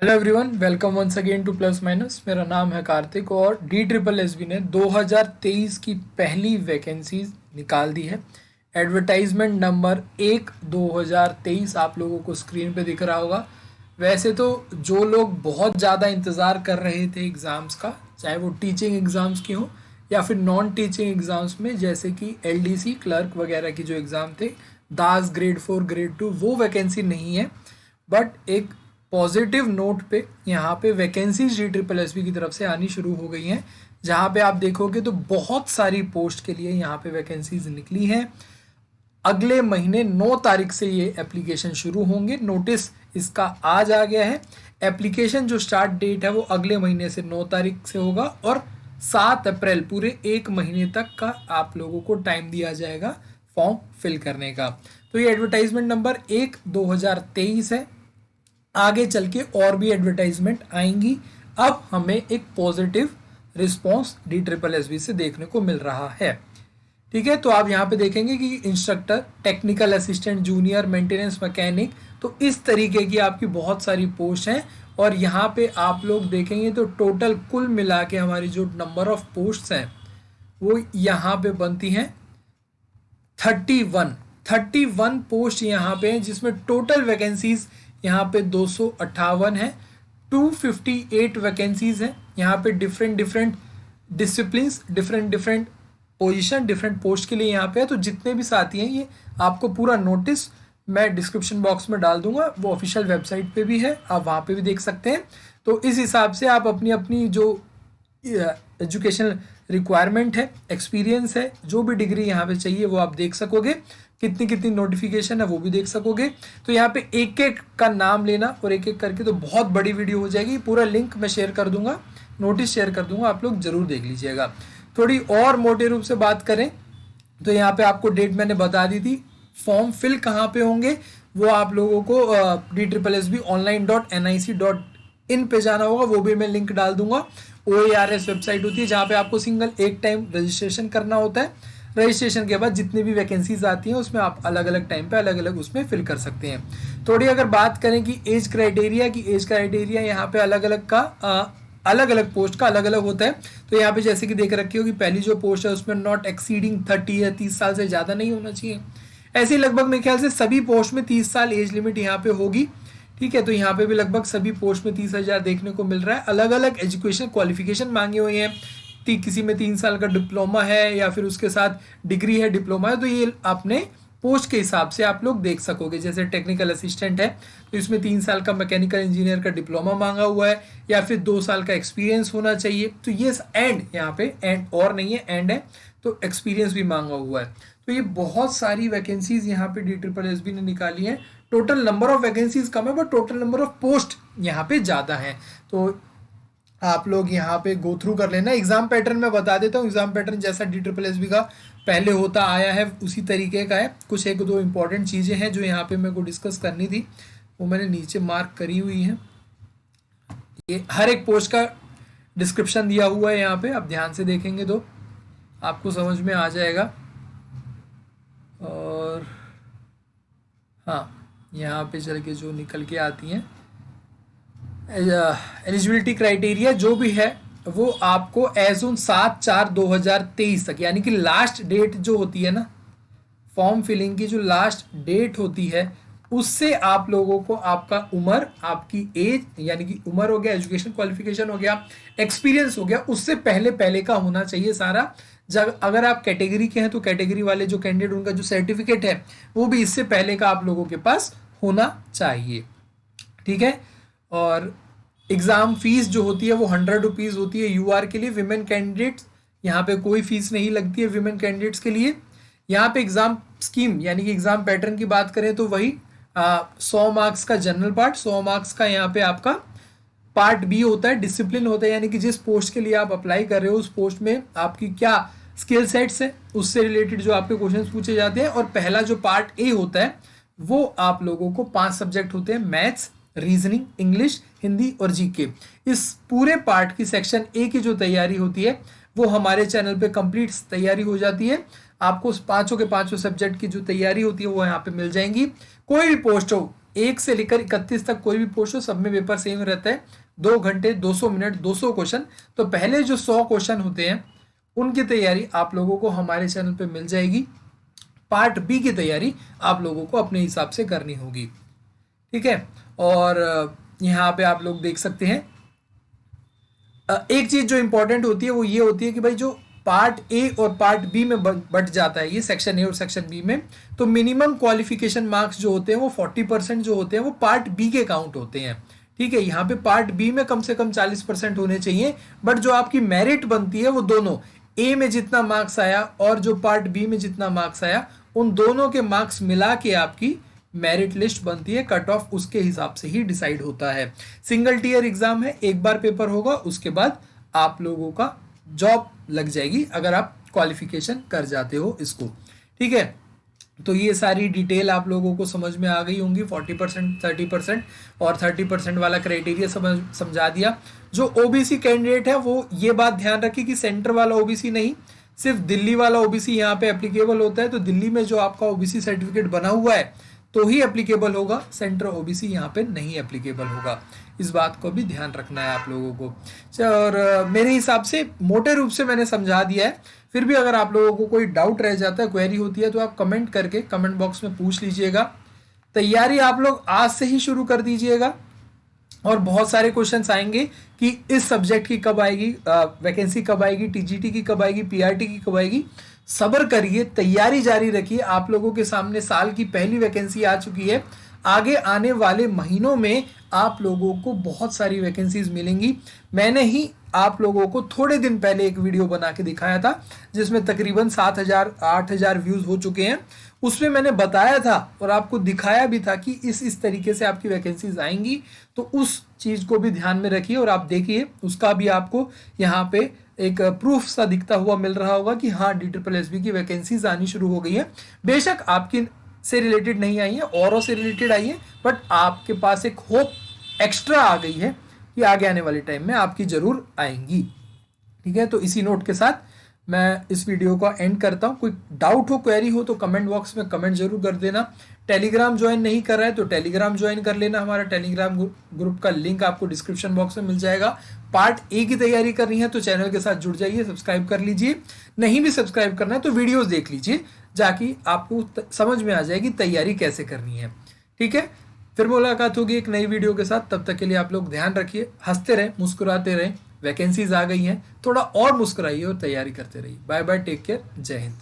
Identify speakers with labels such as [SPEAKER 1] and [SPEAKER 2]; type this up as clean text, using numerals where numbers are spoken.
[SPEAKER 1] Hello everyone, welcome once again to plus minus. मेरा नाम है कार्तिक और डी ट्रिपल एस बी ने 2023 की पहली वैकेंसीज निकाल दी है। एडवर्टाइजमेंट नंबर 1/2023 आप लोगों को स्क्रीन पे दिख रहा होगा। वैसे तो जो लोग बहुत ज़्यादा इंतज़ार कर रहे थे एग्ज़ाम्स का, चाहे वो टीचिंग एग्ज़ाम्स की हो या फिर नॉन टीचिंग एग्ज़ाम्स में, जैसे कि एलडीसी क्लर्क वगैरह की जो एग्ज़ाम थे, दास ग्रेड 4 ग्रेड 2, वो वैकेंसी नहीं है। बट एक पॉजिटिव नोट पे यहाँ पे vacancies D triple S B की तरफ से आनी शुरू हो गई हैं, जहाँ पे आप देखोगे तो बहुत सारी पोस्ट के लिए यहाँ पे वैकेंसीज निकली हैं। अगले महीने 9 तारीख से ये एप्लीकेशन शुरू होंगे। नोटिस इसका आज आ गया है। एप्लीकेशन जो स्टार्ट डेट है वो अगले महीने से 9 तारीख से होगा और 7 अप्रैल पूरे एक महीने तक का आप लोगों को टाइम दिया जाएगा फॉर्म फिल करने का। तो ये एडवर्टाइजमेंट नंबर 1/2023 है। आगे चल के और भी एडवर्टाइजमेंट आएंगी। अब हमें एक positive response D triple S B से देखने को मिल रहा है। ठीक है, तो आप यहाँ पे देखेंगे कि instructor, technical assistant, junior, maintenance mechanic, तो इस तरीके की आपकी बहुत सारी पोस्ट हैं। और यहाँ पे आप लोग देखेंगे तो टोटल कुल मिला के हमारी जो नंबर ऑफ पोस्ट्स हैं वो यहाँ पे बनती हैं 31 पोस्ट यहाँ पे हैं, जिसमें टोटल वैकेंसीज यहाँ पे 258 है। 258 वैकेंसीज हैं यहाँ पे। Different different disciplines, different different position, different post के लिए यहाँ पे है। तो जितने भी साथी हैं, ये आपको पूरा नोटिस मैं डिस्क्रिप्शन बॉक्स में डाल दूंगा, वो ऑफिशियल वेबसाइट पे भी है, आप वहाँ पे भी देख सकते हैं। तो इस हिसाब से आप अपनी अपनी जो एजुकेशन रिक्वायरमेंट है, एक्सपीरियंस है, जो भी डिग्री यहाँ पे चाहिए वो आप देख सकोगे। कितनी कितनी नोटिफिकेशन है वो भी देख सकोगे। तो यहाँ पे एक एक का नाम लेना और एक एक करके तो बहुत बड़ी वीडियो हो जाएगी। पूरा लिंक मैं शेयर कर दूंगा, नोटिस शेयर कर दूंगा, आप लोग जरूर देख लीजिएगा। थोड़ी और मोटे रूप से बात करें तो यहाँ पे आपको डेट मैंने बता दी थी। फॉर्म फिल कहाँ पे होंगे वो आप लोगों को DSSB online.nic.in पे जाना होगा, वो भी मैं लिंक डाल दूंगा। OARS वेबसाइट होती है जहाँ पे आपको सिंगल एक टाइम रजिस्ट्रेशन करना होता है। रजिस्ट्रेशन के बाद जितनी भी वैकेंसीज आती हैं उसमें आप अलग अलग टाइम पे अलग अलग उसमें फिल कर सकते हैं। थोड़ी अगर बात करें कि एज क्राइटेरिया यहाँ पे अलग अलग का अलग अलग पोस्ट का अलग अलग होता है। तो यहाँ पे जैसे कि देख रखी होगी, पहली जो पोस्ट है उसमें नॉट एक्सीडिंग 30 या 30 साल से ज़्यादा नहीं होना चाहिए। ऐसे ही लगभग मेरे ख्याल से सभी पोस्ट में 30 साल एज लिमिट यहाँ पे होगी। ठीक है, तो यहाँ पे भी लगभग सभी पोस्ट में 30,000 देखने को मिल रहा है। अलग अलग एजुकेशन क्वालिफिकेशन मांगे हुए हैं। किसी में 3 साल का डिप्लोमा है या फिर उसके साथ डिग्री है, डिप्लोमा है, तो ये आपने पोस्ट के हिसाब से आप लोग देख सकोगे। जैसे टेक्निकल असिस्टेंट है तो इसमें 3 साल का मैकेनिकल इंजीनियर का डिप्लोमा मांगा हुआ है या फिर 2 साल का एक्सपीरियंस होना चाहिए। तो ये एंड, यहाँ पे एंड और नहीं है, एंड है, तो एक्सपीरियंस भी मांगा हुआ है। तो ये बहुत सारी वैकेंसीज यहाँ पे DSSB ने निकाली है। टोटल नंबर ऑफ वैकेंसीज कम है but total number of post यहाँ पे ज़्यादा है। तो आप लोग यहाँ पे गो थ्रू कर लेना। एग्जाम पैटर्न मैं बता देता हूँ। एग्जाम पैटर्न जैसा DSSB का पहले होता आया है उसी तरीके का है। कुछ एक दो इंपॉर्टेंट चीज़ें हैं जो यहाँ पे मेरे को डिस्कस करनी थी, वो मैंने नीचे मार्क करी हुई हैं। ये हर एक पोस्ट का डिस्क्रिप्शन दिया हुआ है यहाँ पे, आप ध्यान से देखेंगे तो आपको समझ में आ जाएगा। और हाँ, यहाँ पे चल के जो निकल के आती हैं एलिजिबिलिटी क्राइटेरिया जो भी है वो आपको एज ऑन 7/4/2023 तक, यानी कि लास्ट डेट जो होती है ना, फॉर्म फिलिंग की जो लास्ट डेट होती है, उससे आप लोगों को आपका उम्र, आपकी एज, यानी कि उम्र हो गया, एजुकेशन क्वालिफिकेशन हो गया, एक्सपीरियंस हो गया, उससे पहले पहले का होना चाहिए सारा। जब अगर आप कैटेगरी के हैं तो कैटेगरी वाले जो कैंडिडेट, उनका जो सर्टिफिकेट है वो भी इससे पहले का आप लोगों के पास होना चाहिए। ठीक है, और एग्ज़ाम फीस जो होती है वो 100 रुपीज़ होती है UR के लिए। विमेन कैंडिडेट्स यहाँ पे कोई फीस नहीं लगती है विमेन कैंडिडेट्स के लिए। यहाँ पे एग्ज़ाम स्कीम यानी कि एग्ज़ाम पैटर्न की बात करें तो वही 100 मार्क्स का जनरल पार्ट, 100 मार्क्स का यहाँ पे आपका पार्ट B होता है, डिसिप्लिन होता है, यानी कि जिस पोस्ट के लिए आप अप्लाई कर रहे हो उस पोस्ट में आपकी क्या स्किल सेट्स है उससे रिलेटेड जो आपके क्वेश्चन पूछे जाते हैं। और पहला जो पार्ट A होता है वो आप लोगों को 5 सब्जेक्ट होते हैं, मैथ्स, रीजनिंग, इंग्लिश, हिंदी और जीके। इस पूरे पार्ट की सेक्शन A की जो तैयारी होती है वो हमारे चैनल पे कंप्लीट तैयारी हो जाती है। आपको पांचों के पांचों सब्जेक्ट की जो तैयारी होती है वो यहाँ पे मिल जाएंगी। कोई भी पोस्ट हो, 1 से लेकर 31 तक कोई भी पोस्ट हो, सब में पेपर सेम रहता है। 2 घंटे 200 मिनट 200 क्वेश्चन। तो पहले जो 100 क्वेश्चन होते हैं उनकी तैयारी आप लोगों को हमारे चैनल पे मिल जाएगी। पार्ट बी की तैयारी आप लोगों को अपने हिसाब से करनी होगी, ठीक है। और यहाँ पे आप लोग देख सकते हैं एक चीज जो इंपॉर्टेंट होती है वो ये होती है कि भाई जो पार्ट ए और पार्ट बी में बट जाता है, ये सेक्शन ए और सेक्शन बी में, तो मिनिमम क्वालिफिकेशन मार्क्स जो होते हैं वो 40% जो होते हैं वो पार्ट बी के काउंट होते हैं, ठीक है। यहाँ पे पार्ट बी में कम से कम 40% होने चाहिए, बट जो आपकी मेरिट बनती है वो दोनों ए में जितना मार्क्स आया और जो पार्ट बी में जितना मार्क्स आया उन दोनों के मार्क्स मिला के आपकी मेरिट लिस्ट बनती है। कट ऑफ उसके हिसाब से ही डिसाइड होता है। सिंगल टीयर एग्जाम है, एक बार पेपर होगा, उसके बाद आप लोगों का जॉब लग जाएगी अगर आप क्वालिफिकेशन कर जाते हो इसको, ठीक है। तो ये सारी डिटेल आप लोगों को समझ में आ गई होंगी। 40% 30% और 30% वाला क्राइटेरिया समझा दिया। जो ओबीसी कैंडिडेट है वो ये बात ध्यान रखिए कि सेंटर वाला ओबीसी नहीं, सिर्फ दिल्ली वाला ओबीसी यहाँ पे एप्लीकेबल होता है। तो दिल्ली में जो आपका ओबीसी सर्टिफिकेट बना हुआ है तो ही एप्लीकेबल होगा, सेंटर ओबीसी यहाँ पे नहीं एप्लीकेबल होगा। इस बात को भी ध्यान रखना है आप लोगों को। और मेरे हिसाब से मोटे रूप से मैंने समझा दिया है। फिर भी अगर आप लोगों को कोई डाउट रह जाता है, क्वेरी होती है, तो आप कमेंट करके कमेंट बॉक्स में पूछ लीजिएगा। तैयारी आप लोग आज से ही शुरू कर दीजिएगा। और बहुत सारे क्वेश्चंस आएंगे कि इस सब्जेक्ट की कब आएगी वैकेंसी, कब आएगी टीजीटी की, कब आएगी पीआरटी की, कब आएगी। सब्र करिए, तैयारी जारी रखिए। आप लोगों के सामने साल की पहली वैकेंसी आ चुकी है। आगे आने वाले महीनों में आप लोगों को बहुत सारी वैकेंसीज मिलेंगी। मैंने ही आप लोगों को थोड़े दिन पहले एक वीडियो बना के दिखाया था जिसमें तकरीबन 7,000 8,000 व्यूज हो चुके हैं। उसमें मैंने बताया था और आपको दिखाया भी था कि इस तरीके से आपकी वैकेंसीज आएंगी। तो उस चीज को भी ध्यान में रखिए और आप देखिए, उसका भी आपको यहाँ पे एक प्रूफ सा दिखता हुआ मिल रहा होगा कि हाँ DSSB की वैकेंसीज आनी शुरू हो गई है। बेशक आपकी से रिलेटेड नहीं आई है, औरों से रिलेटेड आई है, बट आपके पास एक होप एक्स्ट्रा आ गई है कि आगे आने वाले टाइम में आपकी जरूर आएंगी, ठीक है। तो इसी नोट के साथ मैं इस वीडियो को एंड करता हूँ। कोई डाउट हो, क्वेरी हो तो कमेंट बॉक्स में कमेंट जरूर कर देना। टेलीग्राम ज्वाइन नहीं कर रहा है तो टेलीग्राम ज्वाइन कर लेना। हमारा टेलीग्राम ग्रुप का लिंक आपको डिस्क्रिप्शन बॉक्स में मिल जाएगा। पार्ट ए की तैयारी करनी है तो चैनल के साथ जुड़ जाइए, सब्सक्राइब कर लीजिए। नहीं भी सब्सक्राइब करना है तो वीडियोस देख लीजिए, जाकि आपको समझ में आ जाएगी तैयारी कैसे करनी है, ठीक है। फिर मुलाकात होगी एक नई वीडियो के साथ। तब तक के लिए आप लोग ध्यान रखिए, हंसते रहें, मुस्कुराते रहें। वैकेंसीज आ गई हैं, थोड़ा और मुस्कुराइए और तैयारी करते रहिए। बाय बाय, टेक केयर, जय हिंद।